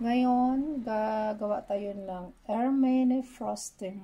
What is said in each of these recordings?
Ngayon, gagawa tayo ng ermine frosting.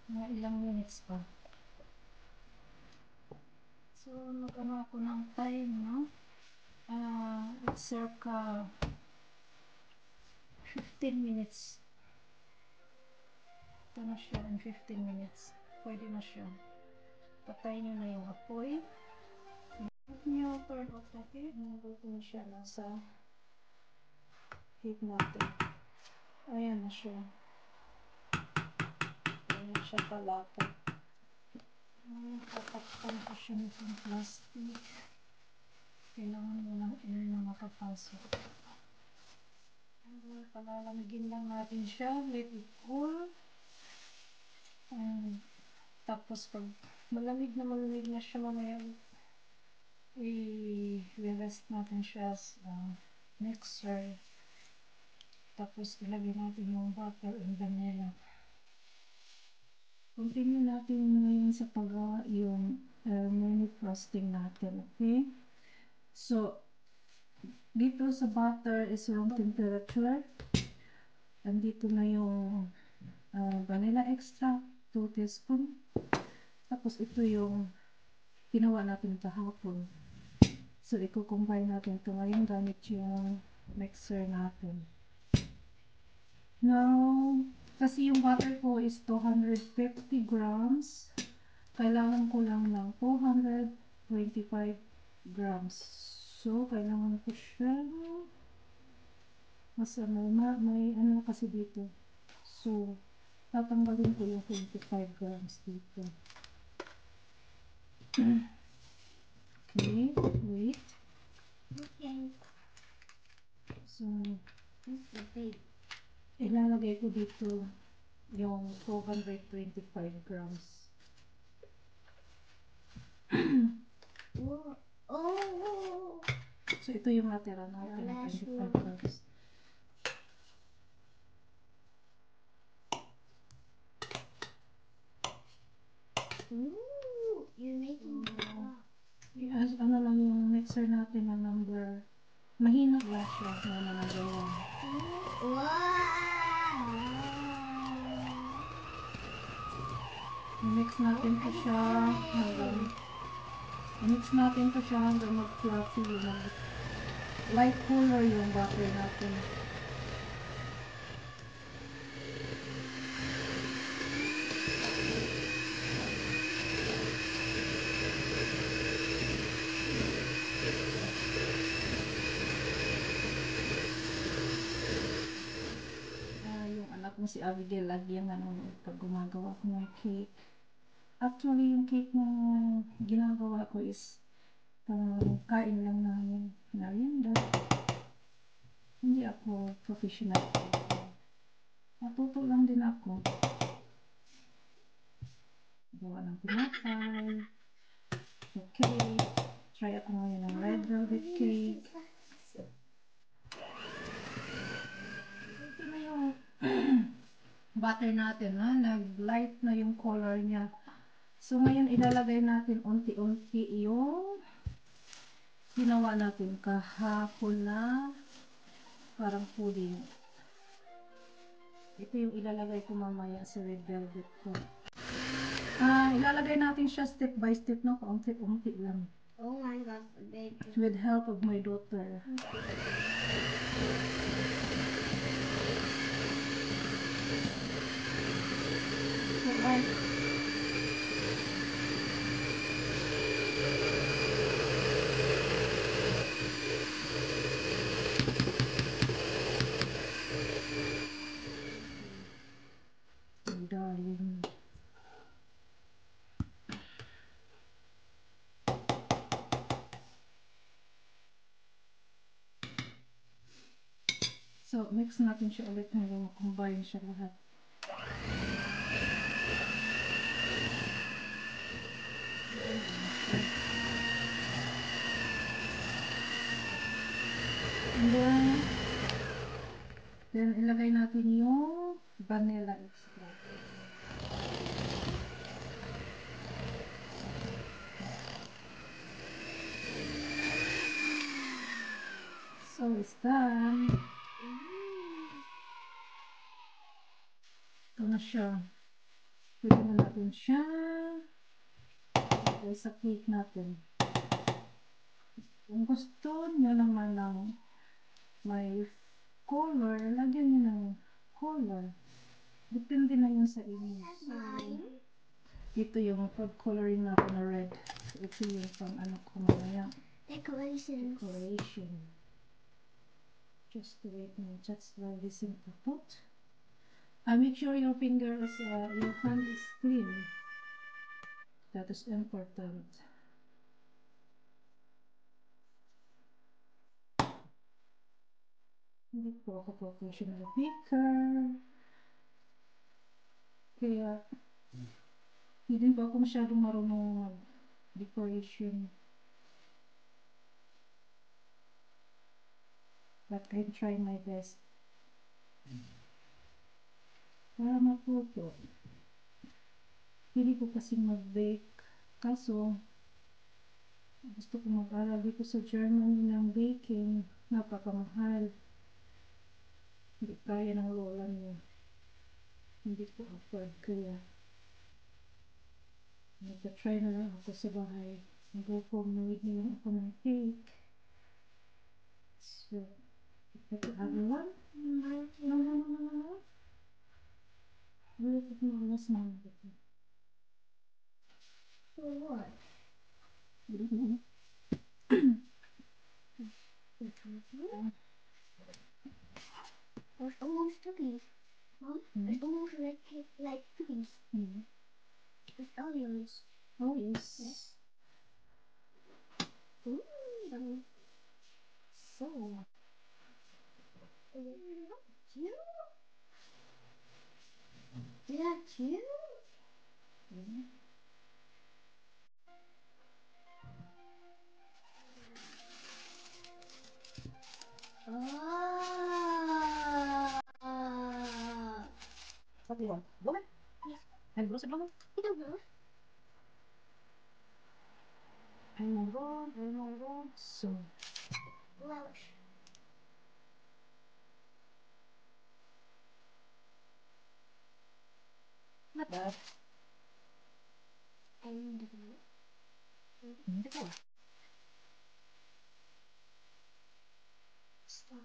Mga ilang minutes pa. So, nag-ano ako ng time, no? It's circa 15 minutes. Ito na siya in 15 minutes. Pwede na siya. Patayin nyo na yung apoy. Huwag nyo turn off natin. Huwag nyo siya nasa heat natin. Ayan na siya. Ayan siya kalapot. Tatakpan ko siya ng plastic. Kailangan mo ng air na makapasok. Palalamigin lang natin siya. Let it cool. Tapos pag malamig na siya mamaya, i-rest natin siya sa mixer. Tapos ilagay natin yung butter and vanilla. Continue natin ngayon sa paggawa yung mini frosting natin, okay? So, dito sa butter is room temperature. Andito na yung vanilla extract, 2 teaspoon. Tapos ito yung ginawa natin kahapon. So, i-combine natin ito ngayon gamit yung mixer natin. Now, kasi yung butter ko is 250 grams. Kailangan ko lang ng 225 grams. So, kailangan ko siya Mas ano, may ano kasi dito. So, tatanggalin ko yung 25 grams dito. Okay, wait. Okay. So, This is big. ilalagay ko dito yung 225 grams. Oh. Oh. So, ito yung natira natin, 25 grams. Ooh, you're making Yes, ano lang yung mixer natin na number. Mahina lang siya na number 1. Wow. I-mix natin to siya hanggang i-mix natin to siya hanggang mag-fluffy yung light color yung butter natin. Yung anak mo si Abigail lagi yung ano pag gumagawa ko ng cake. Actually, yung cake na ginagawa ko is kain lang namin. Merienda. Hindi ako professional. Matuto lang din ako. Gawa ng pinapay. Okay. Try ako ngayon ng red velvet cake. Ito na yung butter natin na nag-light na yung color niya. So ngayon ilalagay natin unti-unti yung ginawa natin kahapon na parang pudding. Ito yung ilalagay ko mamaya sa red velvet ko. Ilalagay natin siya step by step na kaunti-unti lang. Oh my God, baby. With help of my daughter. So, darling. So, mix natin siya ulit hanggang combine siya lahat. And then ilagay natin yung vanilla extract. So, it's done. Ito na siya. Pwede na natin siya ilagay sa cake natin. Kung gusto nyo naman ng may color, lagyan nyo ng color. Depende na yun sa inyo. So, ito yung pag coloring natin na red. Ito yung pang ano ko mamaya. Decoration. Decoration. Just wait na. Just like this in the pot. Make sure your fingers, your hand is clean. That is important. Hindi po ako professional baker. Kaya, hindi ba ako masyadong marunong decoration. But I try my best. Para matuto. Hindi ko kasing mag-bake. Kaso, gusto ko mag-aral dito sa Germany ng baking. Napakamahal. Hindi kaya ng lola niya. Hindi ko afford kaya. Nagka-try na lang ako sa bahay. Nag-homemade na lang ako ng cake. So, ito ano lang. No. Wait, no, last month. For what? cookies. Mom, Hmm? there's almost like cookies. It's Oreos. Oh, yes. Ooh. So, Cute. Is that cute? hmm. Ah. What do you want? Bloemen? En roze bloemen? I don't know. En rood. Zo. Flowers. Not bad. And Beautiful. stuff.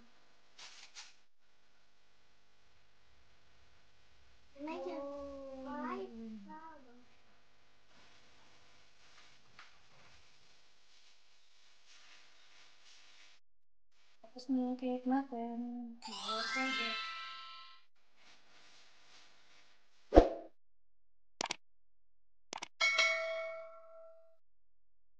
And I can five flowers. Tapos na yung cake natin.